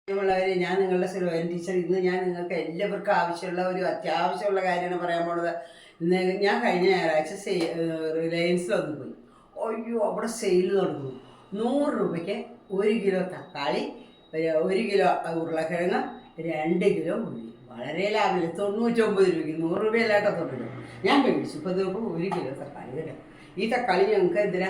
പ്രിയമുള്ളവരെ, ഞാൻ നിങ്ങളുടെ സിൽവൻ ടീച്ചർ. ഇന്ന് ഞാൻ നിങ്ങൾക്ക് എല്ലാവർക്കും ആവശ്യമുള്ള ഒരു അത്യാവശ്യമുള്ള കാര്യമാണ് പറയാൻ പോണത്. ഇന്ന് ഞാൻ കഴിഞ്ഞ ഞായറാഴ്ച റിലയൻസിലൊന്ന് പോയി. അയ്യോ, അവിടെ സെയിൽ നടന്നു. 100 രൂപയ്ക്ക് 1 കിലോ തക്കാളി, 1 കിലോ ഉരുളക്കിഴങ്ങ്, 2 കിലോ ഉള്ളി. വളരെ ലാഭമില്ല. 99 രൂപയ്ക്ക്. 100 രൂപയല്ലാട്ടോ 90. ഞാൻ മേടിച്ചു. ഇപ്പോൾ ഇതിപ്പോൾ 1 കിലോ തക്കാളി കേട്ടോ. ഈ തക്കാളി ഞങ്ങൾക്ക് എന്തിനാ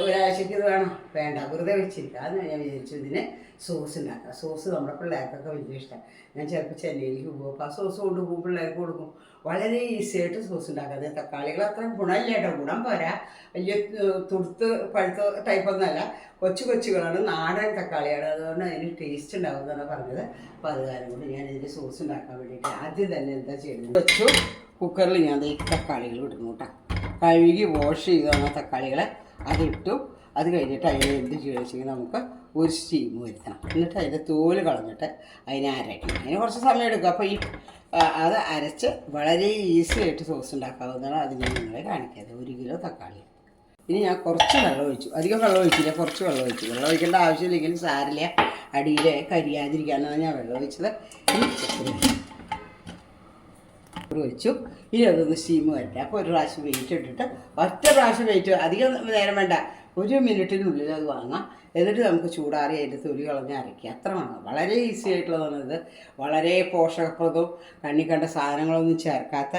ഒരാഴ്ചയ്ക്ക് ഇത് വേണം? വേണ്ട, വെറുതെ വെച്ചിരിക്കുക. അതെന്ന് ഞാൻ വിചാരിച്ചു ഇതിന് സോസ് ഉണ്ടാക്കുക. സോസ് നമ്മുടെ പിള്ളേർക്കൊക്കെ വലിയ ഇഷ്ടമാണ്. ഞാൻ ചിലപ്പോൾ ചെന്നൈയിലേക്ക് പോകും, അപ്പോൾ ആ സോസ് കൊണ്ടുപോകും, പിള്ളേർക്ക് കൊടുക്കും. വളരെ ഈസി ആയിട്ട് സോസ് ഉണ്ടാക്കുക. അത് തക്കാളികൾ അത്ര ഗുണമില്ല കേട്ടോ, ഗുണം പോരാ. വലിയ തുടുത്ത് പഴുത്ത ടൈപ്പൊന്നുമല്ല, കൊച്ചുകളാണ്, നാടൻ തക്കാളിയാണ്. അതുകൊണ്ട് അതിന് ടേസ്റ്റ് ഉണ്ടാവും എന്നാണ് പറഞ്ഞത്. അപ്പോൾ അത് കാരണം കൊണ്ട് ഞാൻ ഇതിൻ്റെ സോസ് ഉണ്ടാക്കാൻ വേണ്ടിയിട്ട് ആദ്യം തന്നെ എന്താ ചെയ്യുന്നത് വെച്ചു, കുക്കറിൽ ഞാൻ ഈ തക്കാളികൾ ഇടുന്നു കേട്ടോ. കഴുകി വാഷ് ചെയ്താണ് തക്കാളികളെ അതിട്ടു. അത് കഴിഞ്ഞിട്ട് അതിനെ എന്ത് ചെയ്യുക വെച്ചെങ്കിൽ നമുക്ക് ഒരു സ്റ്റീം വരുത്തണം. എന്നിട്ട് അതിൻ്റെ തോല് കളഞ്ഞിട്ട് അതിനെ അരയ്ക്കണം. അതിന് കുറച്ച് സമയം എടുക്കും. അപ്പോൾ അത് അരച്ച് വളരെ ഈസി ആയിട്ട് സോസ് ഉണ്ടാക്കാവുന്നതാണ്. അത് ഞാൻ നിങ്ങളെ കാണിക്കാതെ. 1 കിലോ തക്കാളി. ഇനി ഞാൻ കുറച്ച് വെള്ളം ഒഴിച്ചു. അധികം വെള്ളം ഒഴിച്ചില്ല, കുറച്ച് വെള്ളം ഒഴിച്ചു. വെള്ളം ഒഴിക്കേണ്ട ആവശ്യമില്ലെങ്കിലും സാരില്ല, അടിയിൽ കരിയാതിരിക്കാനാണ് ഞാൻ വെള്ളം ഒഴിച്ചത്. ഒഴിച്ചു. ഇനി അതൊന്ന് സ്റ്റീം വരട്ടെ. അപ്പോൾ ഒരു പ്രാവശ്യം വെയിറ്റ് ഇട്ടിട്ട്, ഒറ്റ പ്രാവശ്യം വെയിറ്റ്, അധികം നേരം വേണ്ട, 1 മിനിറ്റിനുള്ളിൽ അത് വാങ്ങാം. എന്നിട്ട് നമുക്ക് ചൂടാറി അതിൻ്റെ തൊലി കളഞ്ഞ് അരയ്ക്കുക. അത്ര വേണം. വളരെ ഈസി ആയിട്ടുള്ളതാണ് ഇത്. വളരെ പോഷകപ്രദവും കണ്ണി കണ്ട സാധനങ്ങളൊന്നും ചേർക്കാത്ത,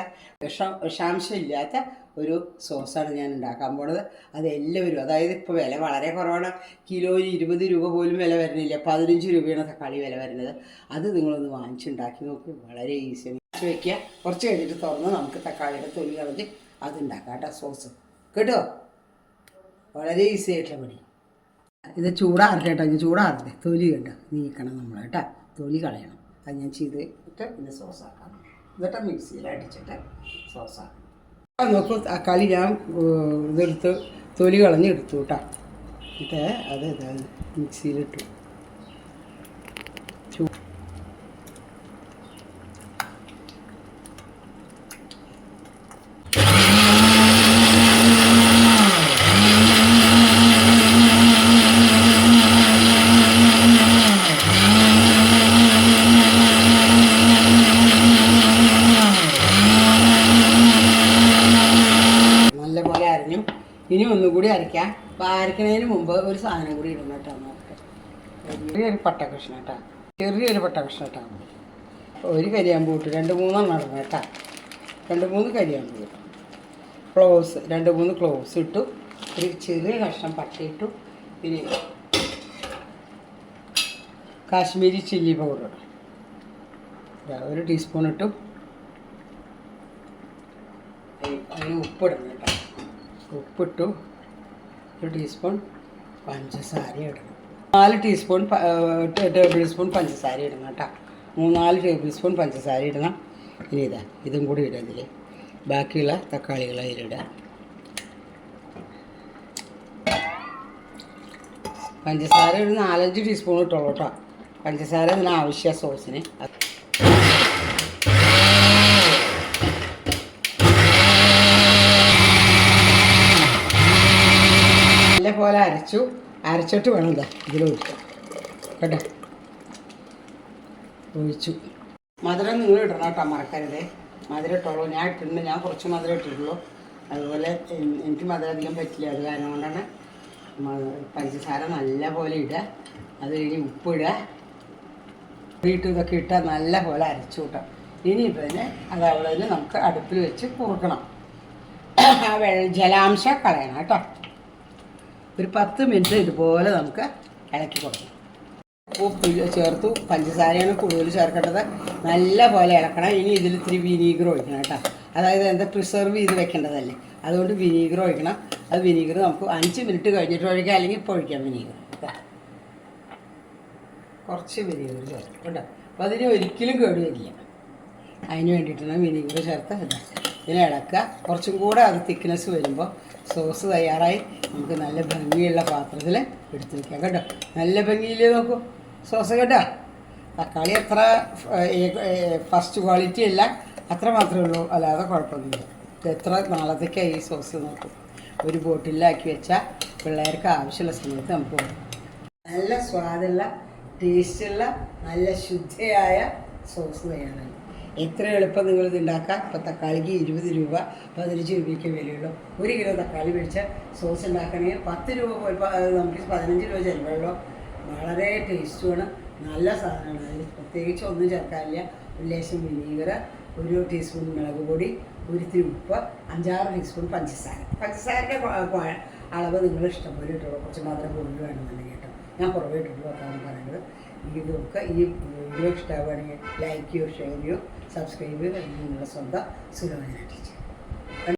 വിഷാംശം ഇല്ലാത്ത ഒരു സോസാണ് ഞാൻ ഉണ്ടാക്കാൻ പോണത്. അത് എല്ലാവരും, അതായത് ഇപ്പോൾ വില വളരെ കുറവാണ്. കിലോയിൽ 20 രൂപ പോലും വില വരുന്നില്ല. 15 രൂപയാണ് തക്കാളി വില വരുന്നത്. അത് നിങ്ങളൊന്ന് വാങ്ങിച്ചുണ്ടാക്കി നോക്കി. വളരെ ഈസിയാണ്. വയ്ക്കുക. കുറച്ച് കഴിഞ്ഞിട്ട് തുറന്ന് നമുക്ക് തക്കാളിയുടെ തൊലി കളഞ്ഞ് അതുണ്ടാക്കാം കേട്ടോ, സോസ് കേട്ടോ. വളരെ ഈസി ആയിട്ടുള്ള പണി. ഇത് ചൂടാറട്ടെ കേട്ടോ. ഇത് ചൂടാറട്ടെ. തൊലി കേട്ടോ നീക്കണം നമ്മൾ കേട്ടോ, തൊലി കളയണം. അത് ഞാൻ ചെയ്തിട്ട് പിന്നെ സോസാക്കാം. എന്നിട്ട് മിക്സിയിൽ അടിച്ചിട്ട് സോസാക്കാം. നോക്കൂ, തക്കാളി ഞാൻ ഇതെടുത്ത് തൊലി കളഞ്ഞ് എടുത്തു കേട്ടോ. എന്നിട്ട് അത് മിക്സിയിലിട്ടു. ഇനി ഒന്നുകൂടി അരയ്ക്കാം. അപ്പോൾ അരയ്ക്കുന്നതിന് മുമ്പ് ഒരു സാധനം കൂടി ഇടണം കേട്ടോ. നോക്കട്ടെ, ചെറിയൊരു പട്ടക്കഷ്ണം കേട്ടോ, ചെറിയൊരു പട്ടക്കഷ്ണം കേട്ടോ. ഒരു കരിയാമ്പൂ ഇട്ടു, 2-3 എണ്ണം ഇടണം കേട്ടോ. 2-3 കരിയാമ്പൂ ഇട്ടു. ക്ലോവ്സ് 2-3 ക്ലോവ്സ് ഇട്ടു. ഒരു ചെറിയ കഷ്ണം പട്ട ഇട്ടു. പിന്നെ കാശ്മീരി ചില്ലി പൗഡർ 1 ടീസ്പൂൺ ഇട്ടു. അതിന് ഉപ്പിടണം കേട്ടോ. ഉപ്പിട്ടു. 1 ടീസ്പൂൺ പഞ്ചസാര ഇടണം. 4 ടേബിൾ സ്പൂൺ പഞ്ചസാര ഇടണം കേട്ടോ. 3-4 ടേബിൾ സ്പൂൺ പഞ്ചസാര ഇടണം. ഇനി ഇതും കൂടി ഇടുക. ഇതിൽ ബാക്കിയുള്ള തക്കാളികൾ അതിലിടുക. പഞ്ചസാര ഒരു 4-5 ടീസ്പൂൺ ഇട്ടോളൂ കേട്ടോ. പഞ്ചസാര ഇതിന് ആവശ്യ സോസിന്. പോലെ അരച്ചിട്ട് വേണം ഇതിലൊഴിക്കാം കേട്ടോ. ഒഴിച്ചു. മധുരം നിങ്ങൾ ഇടണം കേട്ടോ, മറക്കരുതേ. മധുരം ഇട്ടോളൂ. ഞാൻ ഇട്ടിട്ടുണ്ട്. ഞാൻ കുറച്ച് മധുരം ഇട്ടിട്ടുള്ളൂ. അതുപോലെ എനിക്ക് മധുരം അധികം പറ്റില്ല. അത് കാരണം കൊണ്ടാണ് പഞ്ചസാര നല്ല പോലെ ഇടുക. അത് കഴിഞ്ഞ് ഉപ്പിടുക. ഇതൊക്കെ ഇട്ടാൽ നല്ല പോലെ അരച്ചു കൂട്ടാം. ഇനിയിപ്പോൾ തന്നെ അതവിടെ നമുക്ക് അടുപ്പിൽ വെച്ച് കുറുക്കണം. ആ ജലാംശം കളയണം കേട്ടോ. ഒരു 10 മിനിറ്റ് ഇതുപോലെ നമുക്ക് ഇളക്കി കൊടുക്കണം. ഉപ്പ് ചേർത്തു. പഞ്ചസാരയാണ് കൂടുതൽ ചേർക്കേണ്ടത്. നല്ല പോലെ ഇളക്കണം. ഇനി ഇതിൽ ഇത്തിരി വിനീഗർ ഒഴിക്കണം കേട്ടോ. അതായത് എന്താ, പ്രിസർവ് ചെയ്ത് വെക്കേണ്ടതല്ലേ, അതുകൊണ്ട് വിനീഗർ ഒഴിക്കണം. അത് വിനീഗർ നമുക്ക് 5 മിനിറ്റ് കഴിഞ്ഞിട്ട് ഒഴിക്കാം, അല്ലെങ്കിൽ ഇപ്പോൾ ഒഴിക്കാം വിനീഗർ. കുറച്ച് വിനീഗർ ചേർക്കും കേട്ടോ. അപ്പോൾ അതിന് ഒരിക്കലും കേടുവരില്ല. അതിന് വേണ്ടിയിട്ടാണ് വിനീഗർ ചേർത്ത് ഇതിനെ ഇളക്കുക. കുറച്ചും കൂടെ അത് തിക്നെസ് വരുമ്പോൾ സോസ് തയ്യാറായി. നമുക്ക് നല്ല ഭംഗിയുള്ള പാത്രത്തിൽ എടുത്ത് വയ്ക്കാം കേട്ടോ. നല്ല ഭംഗിയിൽ നോക്കൂ സോസ് കേട്ടോ. തക്കാളി അത്ര ഫസ്റ്റ് ക്വാളിറ്റി അല്ല, അത്ര മാത്രമേ ഉള്ളൂ, അല്ലാതെ കുഴപ്പമൊന്നുമില്ല. എത്ര നാളത്തേക്കാണ് ഈ സോസ് നോക്കും. ഒരു ബോട്ടിലാക്കി വെച്ചാൽ പിള്ളേർക്ക് ആവശ്യമുള്ള സമയത്ത് നമുക്ക് നല്ല സ്വാദുള്ള ടേസ്റ്റുള്ള നല്ല ശുദ്ധയായ സോസ് തയ്യാറാണ്. എത്ര എളുപ്പം നിങ്ങളിത് ഉണ്ടാക്കാം. ഇപ്പോൾ തക്കാളിക്ക് 20 രൂപ 15 രൂപയ്ക്ക് വിലയുള്ളൂ. 1 കിലോ തക്കാളി മേടിച്ച സോസ് ഉണ്ടാക്കണമെങ്കിൽ 10 രൂപ നമുക്ക് 15 രൂപ ചിലവുള്ളൂ. വളരെ ടേസ്റ്റുമാണ്, നല്ല സാധനമാണ്. അതിൽ പ്രത്യേകിച്ച് ഒന്നും ചേർക്കാനില്ല. ഒരു ലേശം വിനീഗർ, 1 ടീസ്പൂൺ മുളക് പൊടി, ഒരിത്തിരി ഉപ്പ്, 5-6 ടീസ്പൂൺ പഞ്ചസാര. പഞ്ചസാരയുടെ അളവ് നിങ്ങൾ ഇഷ്ടംപോലെ ഇട്ടുള്ളൂ. കുറച്ച് മാത്രം കൂടുതൽ വേണമെന്നുണ്ടെങ്കിൽ കേട്ടോ. ഞാൻ കുറവേ ഇട്ടിട്ടുള്ളൂ അതാണ് പറയുന്നത്. ഇതൊക്കെ ഈ വീഡിയോ ഇഷ്ടമാവുകയാണെങ്കിൽ ലൈക്ക് ചെയ്യോ, ഷെയർ ചെയ്യോ, സബ്സ്ക്രൈബ് ചെയ്യോ. നിങ്ങളുടെ സ്വന്തം സുലോചന ടീച്ചർ.